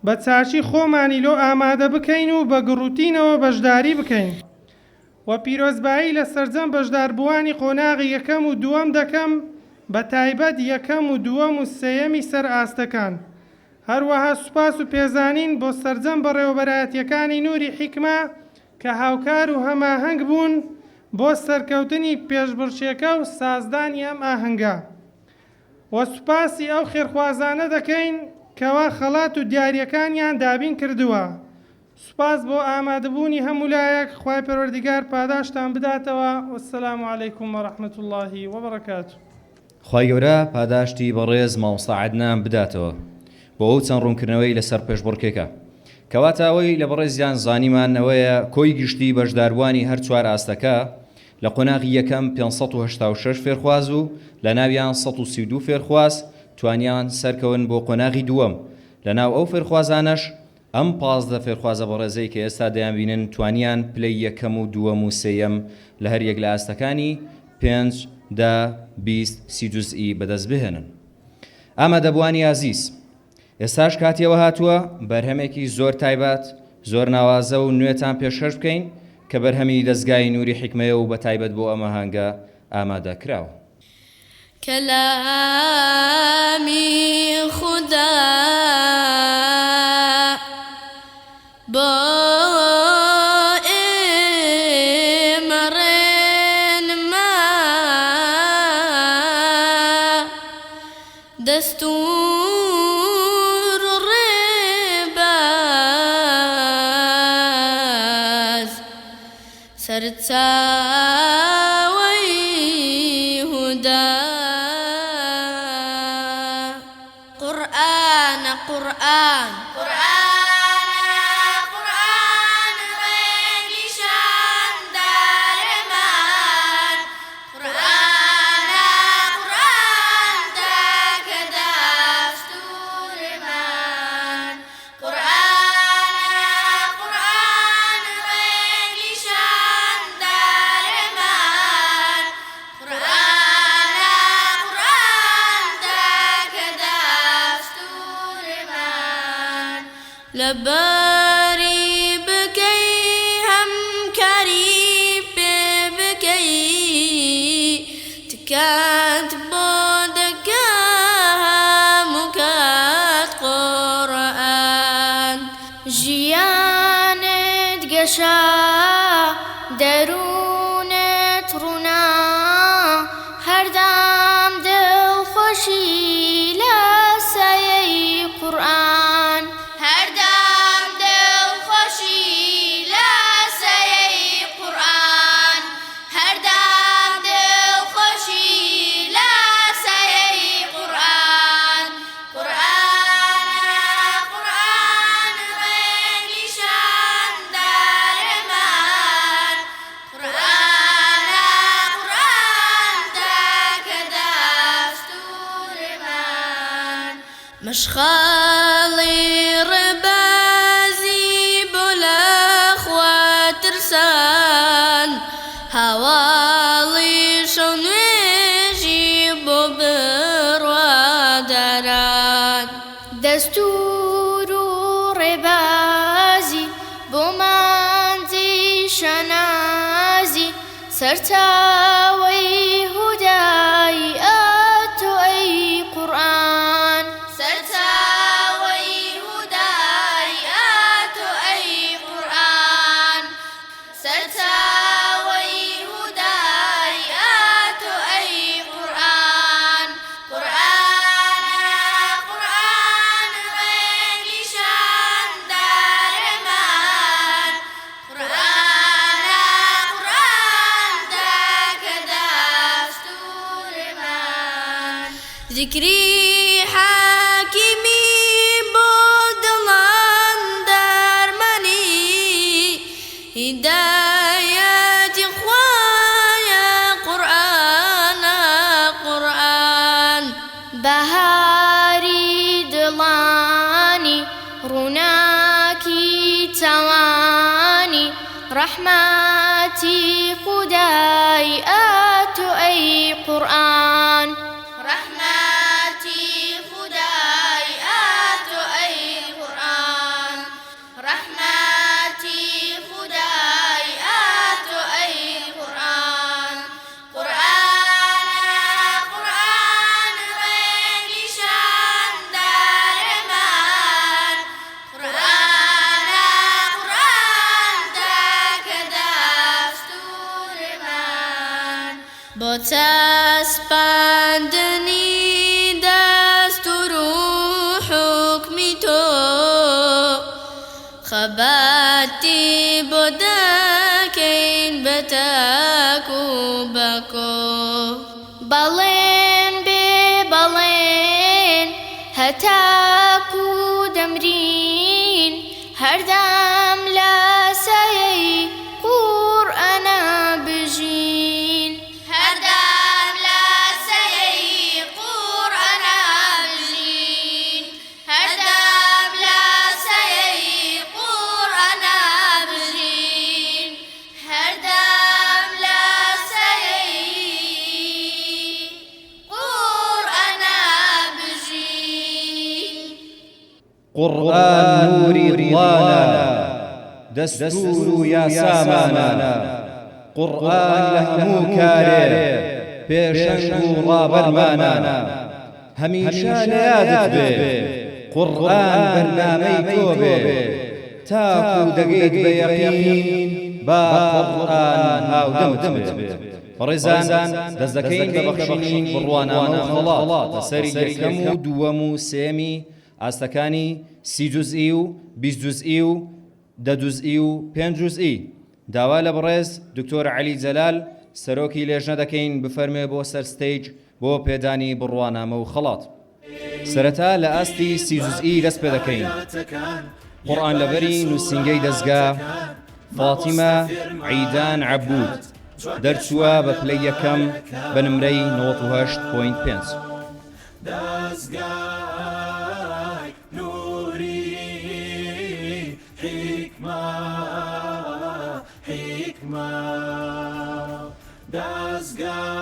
بە چاچی خۆمانی لۆ ئامادە بکەین و بە گڕوتینەوە بەشداری بکەین و پیرۆزبایی لە سەرجەم بەشداربووانی قۆناغی یەکەم و دووەم دەکەم بە تایبەت یەکەم و دووەم و سێیەمی سەر ئاستەکان. هەروەها سوپاس و پێزانین بۆ سەرجەم بەڕێوەبەرایەتیەکانی نووری حیکمە کە هاوکار و هەماهەنگ بوون بۆ سەرکەوتنی پێشبڕچێکە و سازدانی ئەم ئاهەنگە و سوپاسی ئەو خێرخوازانە دەکەین کەوا خەڵات و دیاریەکانیان دابین کردووە. سوپاس بۆ ئامادەبوونی هەموو لایەک. خوای پەروەردیگار پاداشتان بداتەوە. وەسەلام عەلەیکوم وەڕەحمەت اللهی وبەڕەکاتوه. خوای گەورە پاداشتی بەڕێز مامۆستا عەدنان بداتەوە بۆ ئەو چەند ڕوونکردنەوەی لەسەر پێشبڕکێکە کەواتە ئەوەی لە بەڕێزیان زانیمانەوەیە کۆی گشتی بەشداربووانی هەر 4 ئاستەکە لە قۆناغی یەکەم 586 فێرخواز و لە ناویان 132 فێرخواز توانیان سەرکەون بۆ قۆناغی دووەم لەناو ئەو فێرخوازانەش ئەم 15 فێرخوازە بەڕێزەی کە ئێستا دەیانبینن توانیان پلەی یەکەم و دووەم و سێیەم لە هەر یەک لە ئاستەکانی 5 10 20 30 جوزئی بەدەست بهێنن. ئامادەبوانی ئازیز، ئێستاش کاتیەوە هاتووە بەرهەمێکی زۆر تایبەت، زۆر ناوازە و نوێتان پێشکەش بکەین کە بەرهەمی دەستگای نوری حیکمەیە و بە تایبەت بۆ ئەمە هەنگە ئامادەکراوە. کەلامی خودا بۆ ئێمە ڕێنما، دەستور و ڕێباز، سەرچاوەی هودا. قورئانە قورئان، لەباری بکەی هەمکاری پێ بکەی، تکات بۆ دەکا هەموو کات قورئان. ژیانت گەشا دەروونت ڕوونا، هەردام دڵخۆشی لە سایەی قورئان. مشخاڵی ڕێبازی بۆ لەخوا ترسان، هەواڵی شەو نوێژی بۆ بڕواداران. دەستور و ڕێبازی بۆ مانجی شەنازی، سەرچاوەی هودای ئاتۆ ئەی قورئان. ذکری حاکمی بۆ دڵان دارمەنی، هیدایەتی خوایە قورئانە قورئان. بەهاری دڵانی ڕووناکی چاوانی، ڕەحمەتی خودای ئاتۆ ئەی قورئان. بۆ چەسپاندنی دەستور و حوکمی تۆ، خەباتی بۆ دەکەین بە تاک و بەکۆ. بەڵێن بێ بەڵێن هەتاکو دەمرین، هەردام لە سایەی قورئانە بژین. هەردام قورآن نوری ڕڵانە دەستور و یاسامانە قورآن لە هەموو کارێ پێشەنگ و ڕابەرمانە هەمیشە لە یادت بێ قورآن بەرنامەی تۆ بێ تاکو دەگەیت بە یەقین با قورآن هاودەمت بێ بەڕێزان دەست دەکەین بە بەخشینی بڕوانامە و خەڵات لەسەری یەکەم و دووەم و سێمی ئاستەکانی 30 جوزئی و 20 جوزئی و 10 جوزئی و 5 جوزئی داوا لە بەڕێز دکتۆر عەلی جەلال سەرۆکی لێژنە دەکەین بفەرمێ بۆ سەر ستەیج بۆ پێدانی بڕوانامە و خەڵات سەرەتا لە ئاستی 30 جوزئی دەست پێ دەکەین قورآن لەبەری نووسینگەی دەستگا فاتیمە عیدان عەبود دەرچووە بە پلەی یەکەم بە نمرەی 98.5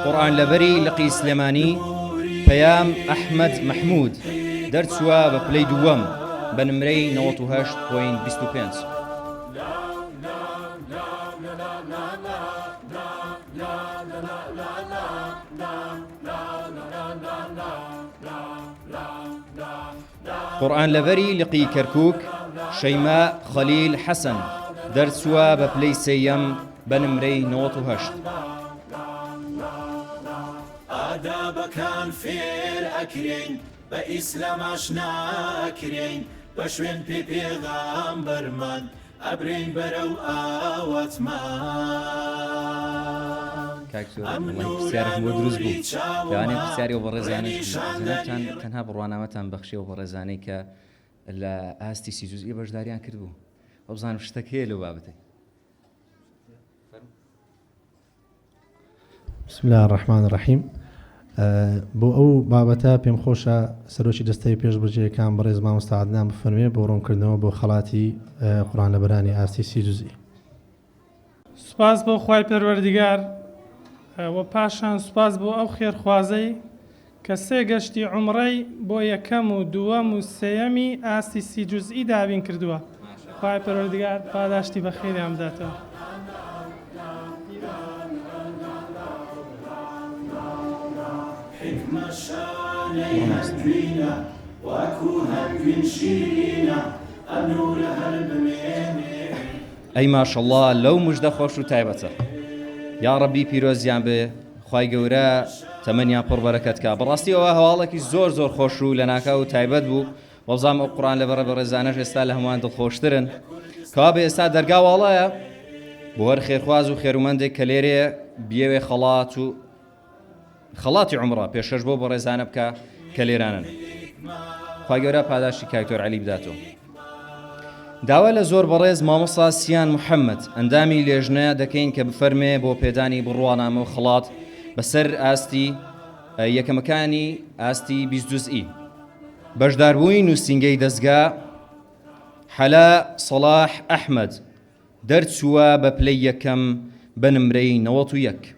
قورآن لەبەری لقی سلێمانی پەیام ئەحمەد مەحموود دەرچووە بە پلەی دووەم بە نمرەی 98.25 قورآن لەبەری لقی کەرکووک شەیما خەلیل حەسەن دەرچووە بە پلەی سێیەم بە نمرەی 98 ئادابەکان فێر ئەکرێن بە ئیسلام ئاشنا ئەکرێن بە شوێن پێغەمبەرمان ئەبرێن بەرەو ئاواتمان پرسیارێکم بۆ دروست بوو لەوانەیە پرسیاری بە ڕێزانەی تەنها بڕوانامەتان بەخشیەوە بە ڕێزانەی کە لە ئاستی 30 جوزئی بەشداریان کردبوو بزانم شتێک هەیە لەو بابەتەی بسم الله الرحمن الرحیم بۆ ئەو بابەتە پێم خۆشە سەرۆکی دەستەی پێشبڕکێیەکان بەڕێز مامۆستا عەدنان بفەرمێ بۆ ڕوونکردنەوە بۆ خەڵاتی قورآن لەبەرانی ئاستی 30 جوزئی. سوپاس بۆ خوای پەروەردگار و پاشان سوپاس بۆ ئەو خێرخوازەی کە سێ گەشتی عومڕەی بۆ یەکەم و دووەم و سێیەمی ئاستی 30 جوزئی دابین کردووە. خوای پەروەردگار پاداشتی بە خێریان بداتەوە. ئەی ماشەڵڵا لەو موژدە خۆش و تایبەتە یا ڕەبی پیرۆزیان بێ خوای گەورە تەمەنیان پڕ بەرەکەت کا بەڕاستیەوە هەواڵێکی زۆر زۆر خۆش و لە ناکاو و تایبەت بوو وەبزانم ئەو قورآن لەبەرە بە ڕێزانەش ئێستا لە هەمووان دڵخۆشترن کەوا بێ ئێستا دەرگاواڵایە بۆ هەر خێرخواز و خێرومەندێک کە لێرێ بیەوێ خەڵاتی عومڕە پێشەش بۆ بە ڕێزانە بکە کە لێرانن خوای گەورە پاداشتی کاکتۆر عەلی بداتەوە. داوا لە زۆر بەڕێز مامۆستا سیان محەممەد ئەندامی لێژنە دەکەین کە بفەرمێ بۆ پێدانی بڕوانامە و خەڵات بەسەر ئاستی یەکەمەکانی ئاستی 20 جوزئی بەشداربووی نووسینگەی دەستگا حەلا سەلاح ئەحمەد دەرچووە بە پلەی یەکەم بە نمرەی 91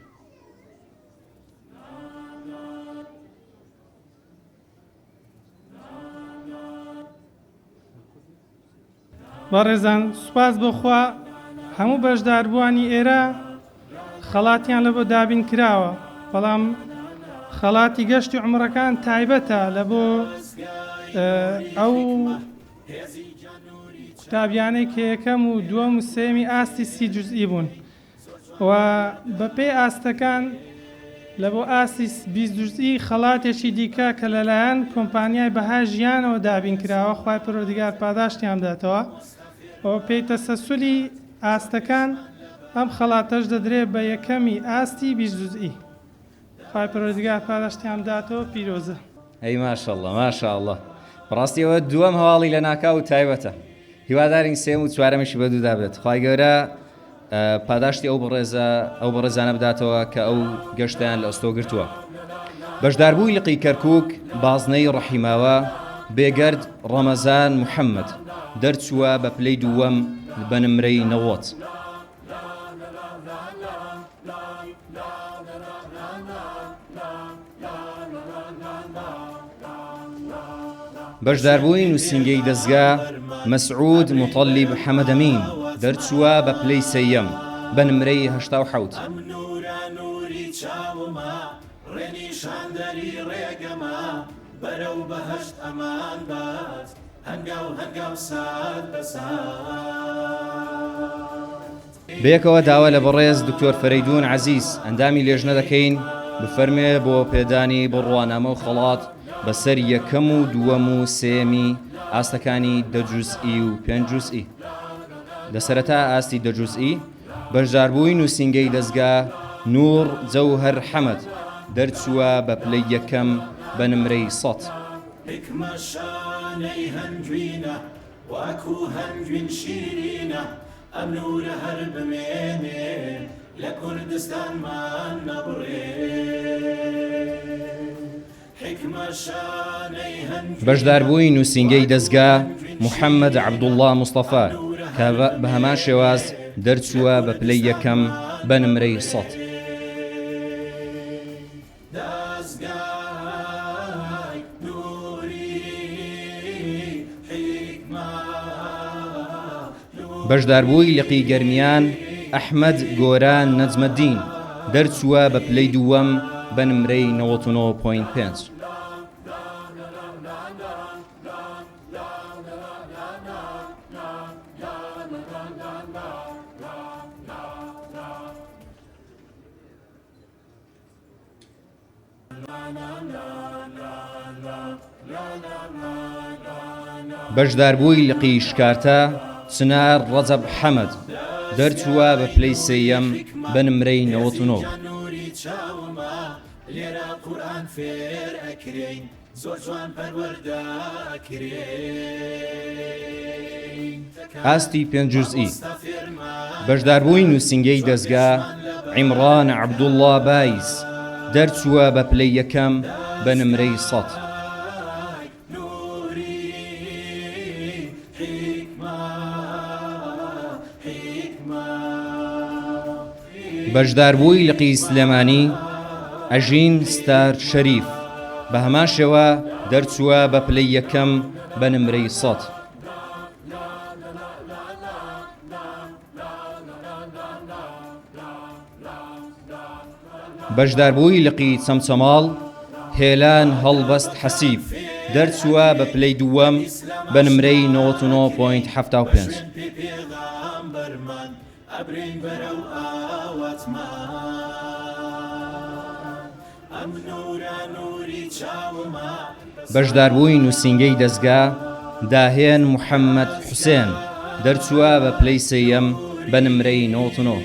بەڕێزان سوپاس بۆخوا هەموو بەشداربووانی ئێرە خەڵاتیان لە بۆ دابین کراوە بەڵام خەڵاتی گەشتی عومڕەکان تایبەتە لە بۆ ئەو قوتابیانەی کە یەکەم و دووەم و سێمی ئاستی 30 جوزئی بوون و بەپێی ئاستەکان لە بۆ ئاستی 20 جوزئی خەڵاتێکی دیکە کە لەلایەن کۆمپانیای بەها ژیانەوە دابین کراوە خوای پەروەردگار پاداشتیان بداتەوە و پێی تەسەسولی ئاستەکان ئەم خەڵاتەش دەدرێت بە یەکەمی ئاستی 20 جوزئی خوای پەروەردگار پاداشتیان بداتەوە پیرۆزە. ئەی ماشەڵڵا ماشاءڵڵا بەڕاستیەوە دووەم هەواڵی لە ناکاو و تایبەتە هیوادارین سێم و چوارەمەشی بەدوودا بێت خوای گەورە پاداشتی ئەو بەڕێزانە بداتەوە کە ئەو گەشتیان لە ئەستۆ گرتووە. بەشداربووی لقی کەرکووک بازنەی ڕەحیماوە بێگەرد ڕەمەزان محەممەد دەرچووە بە پلەی دووەم بە نمرەی 90. بەشداربووی نووسینگەی دەستگا مەسعود مطەلیب حەمەدەمین دەرچووە بە پلەی سەیەم بە نمرەی 87. نورە نوری چاومە ڕێنیشاندەری ڕێگەمە بەرەو بەهەشت ئەمان بات هەنگاو سات بەسات بەیەکەوە داوا لە بەڕێز دکتۆر فەرەیدون عەزیز ئەندامی لێژنە دەکەین بفەرمێ بۆ پێدانی بڕوانامە و خەڵات بەسەر یەکەم و دووەم و سێمی ئاستەکانی دەجوزئی و پێنجوزئی. لەسەرەتا ئاستی دەجوزئی بەشداربووی نووسینگەی دەستگا نوور جەوهەر حەمەد دەرچووە بە پلەی یەکەم بە نمرەی 100. حکمەشانەی هەنجوینە واکو هەنجوین شیرینە ئەم نورە هەر بمێنێ لە کوردستانمان نەبڕێ حکمەشانەی بەشداربووی نووسینگەی دەستگا محەممەد عەبدوڵڵا مستەفا کە بە هەمان شێواز دەرچووە بە پلەی یەکەم بە نمرەی 100. بەشداربووی لقی گەرمیان ئەحمەد گۆران نەجمەدین دەرچووە بە پلەی دووەم بە نمرەی 99.5. بەشداربووی لقی شکارتە چنار ڕەجەب حەمەد دەرچووە بە پلەی سەیەم بە نمرەی 99. نوری چاومە لێرە قورئان فێر ئەکرێین زۆر جوان پەروەردەکرێین ئاستی پێنجوزئی بەشداربووی نووسینگەی دەستگا عیمڕان عەبدوڵڵا بایز دەرچووە بە پلەی یەکەم بە نمرەی 100. بەشداربووی لقی سلێمانی ئەژین ستار شەریف بە هەمان شێوە دەرچووە بە پلەی یەکەم بە نمرەی 100. بەشداربووی لقی چەمچەماڵ هێلان هەڵبەست حەسیب دەرچووە بە پلەی دووەم بە نمرەی 99.75. ئەبرین بەرەو ئاواتمان ئەم نورە نوری چاومە. بەشداربووی نووسینگەی دەستگا داهێن محەممەد حوسێن دەرچووە بە پلەی سەیەم بە نمرەی 99.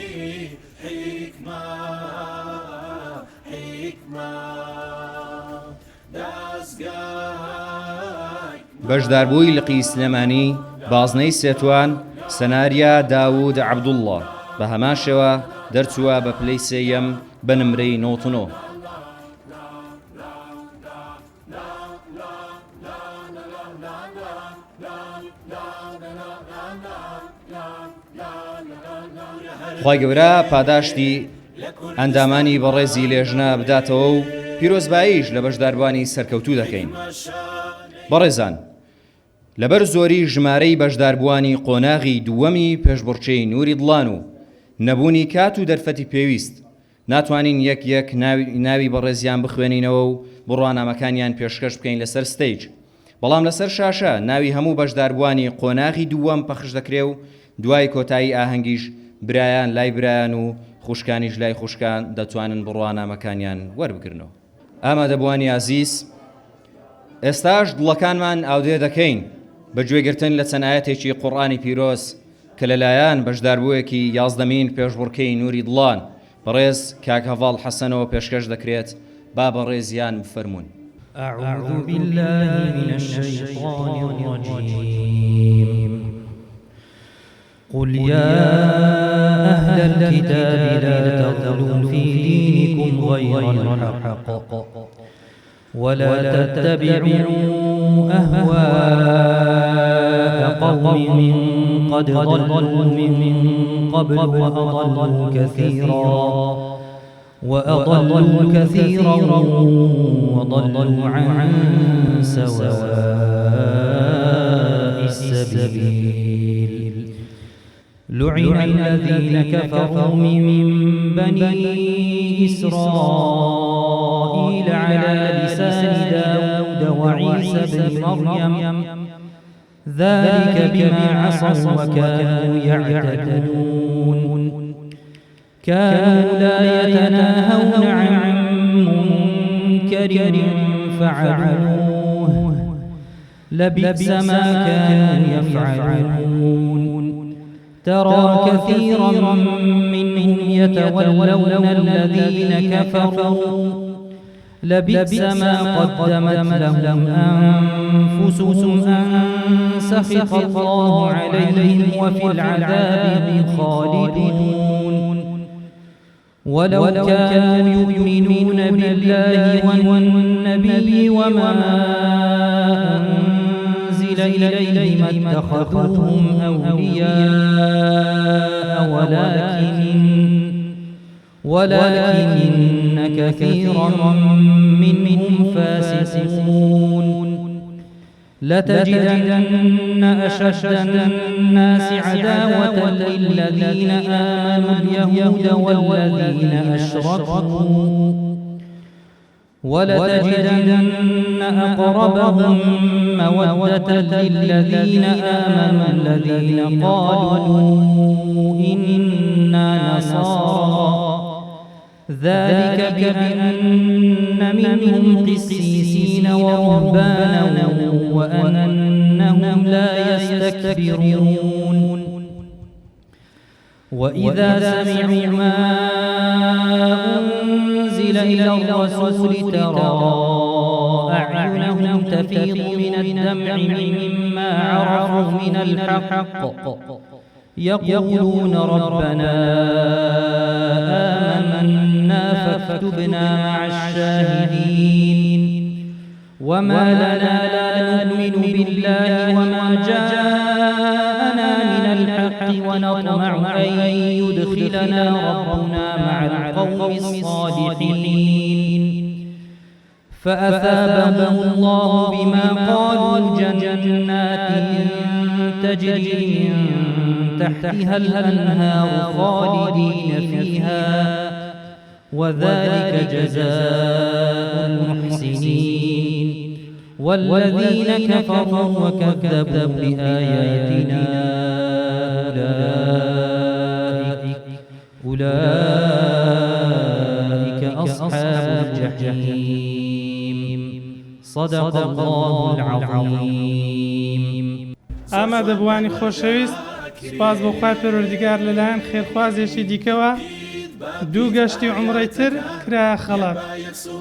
بەشداربووی لقی سلێمانی بازنەی سێتوان سەناریا داوود عەبدوڵڵا بە هەمان شێوە دەرچووە بە پلەی سێیەم بە نمرەی 99. خوای گەورە پاداشتی ئەندامانی بەڕێزی لێژنە بداتەوە و پیرۆزباییش لە بەشداربوانی سەرکەوتوو دەکەین. بەڕێزان لەبەر زۆری ژمارەی بەشداربوانی قۆناغی دووەمی پێشبڕکێی نوری دڵان و نەبوونی کات و دەرفەتی پێویست ناتوانین یەک یەک ناوی بەڕێزیان بخوێنینەوە و بڕوانامەکانیان پێشکەش بکەین لەسەر ستەیج. بەڵام لەسەر شاشە ناوی هەموو بەشداربوانی قۆناغی دووەم پەخش دەکرێ و دوای کۆتایی ئاهەنگیش برایان لای برایان و خوشکانیش لای خوشکان دەتوانن بڕوانامەکانیان وەربگرنەوە. ئامادەبوانی عەزیز، ئێستاش دڵەکانمان ئاودێ دەکەین بە گوێگرتن لە چەند ئایەتێکی قورئانی پیرۆز کە لەلایەن بەشداربوویەکی یازدەمین پێشبڕکەی نوری دڵان بەڕێز کاک هەڤاڵ حەسەنەوە پێشکەش دەکرێت. با بەڕێزیان بفەرموون. أعوذ بالله من الشيطان الرجيم قل يا أهل الكتاب لا تغلوا في دينكم غير الحق ولا تتبعوا أهواء قوم قد ضلوا من قبل وأضلوا كثيرا وضلوا عن سواء السبيل لعن الذين كفروا من بني إسرائيل على لسان داود وعيسى بن مريم ذلك بما عصوا وكانوا يعتدون كانوا لا يتناهون عن منكر فعلوه لبئس ما كانوا يفعلون ترى كثيرا منهم يتولون الذين كفروا لبئس ما قدمت لهم أنفسهم أن سخط الله عليهم وفي العذاب خالدون ولو كانوا يؤمنون بالله والنبي وما أنزل إليهم اتخذوهم أولياء ولكن كثيرا منهم فاسقون لتجدن أشد الناس عداوة للذين آمنوا اليهود والذين أشركوا ولتجدن أقربهم مودة للذين آمنوا الذين قالوا إنا نصارى ذلك بأن منهم قسيسين ورهبانا وأنهم لا يستكبرون وإذا سمعوا ما أنزل إلى الرسول ترى أعينهم تفيض من الدمع مما عرفوا من الحق يقولون ربنا آمنا فاكتبنا مع الشاهدين وما لنا لا نؤمن بالله وما جاءنا من الحق ونطمع أن يدخلنا ربنا مع القوم الصالحين فأثابهم الله بما قالوا جنات تجري من تحتها الأنهار خالدين فيها وذلك جزاء المحسنين والذين كفروا وكذبوا بآياتنا أولئك أصحاب الجحيم صدق الله العظيم ئامادە بوانی خۆشەویست سپاس بۆ خوای پەروەردگار لەلایەن خێرخوازێکی دیکەوە دوو گەشتی عومرەی تر کرا خەڵات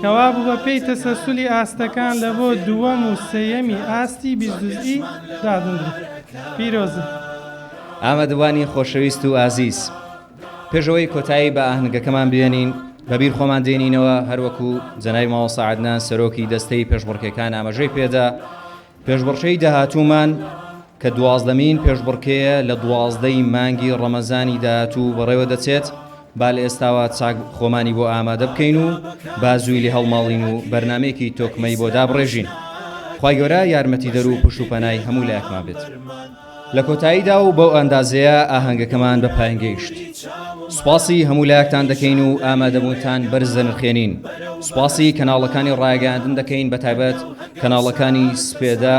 کەوا بوو بە پێی تەسەسولی ئاستەکان لە بۆ دووەم و سەیەمی ئاستی 22 دادنرا پیرۆزە ئامادەبوانی خۆشەویست و ئازیز پێشەوەی کۆتایی بە ئاهەنگەکەمان بێنین بەبیر خۆمان دێنینەوە هەروەکو جەنابی ماوە سەعەدنان سەرۆکی دەستەی پێشبڕکێکان ئاماژەی پێدا پێشبڕکەی داهاتوومان کە 12مین پێشبڕکەیە لە 12ی مانگی ڕەمەزانی داهاتوو بەڕێوە دەچێت با لە ئێستاوە چاک خۆمانی بۆ ئامادە بکەین و با زووی لێ هەڵماڵین و بەرنامەیەکی تۆکمەی بۆ دابڕێژین خوای گەورە یارمەتی دەر و پشت و پەنای هەموو لایەکمان بێت لە کۆتاییدا و بەو ئەندازەیە ئاهەنگەکەمان بە پایان گەیشت سوپاسی هەموو لایەکتان دەکەین و ئامادەبوونتان بەرز دەنرخێنین سوپاسی کەناڵەکانی ڕاگەاندن دەکەین بەتایبەت کەناڵەکانی سپێدا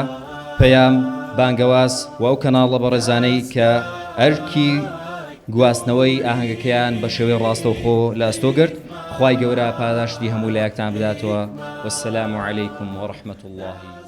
پەیام بانگەواز و ئەو کەناڵە بەڕێزانەی کە ئەرکی گواستنەوەی ئاهەنگەکەیان بە شێوەی ڕاستەوخۆ لە ئەستۆگرت خوای گەورە پاداشتی هەموو لایەکتان بداتەوە وەسەلام عەلەیکم وەڕەحمەتوڵڵاهی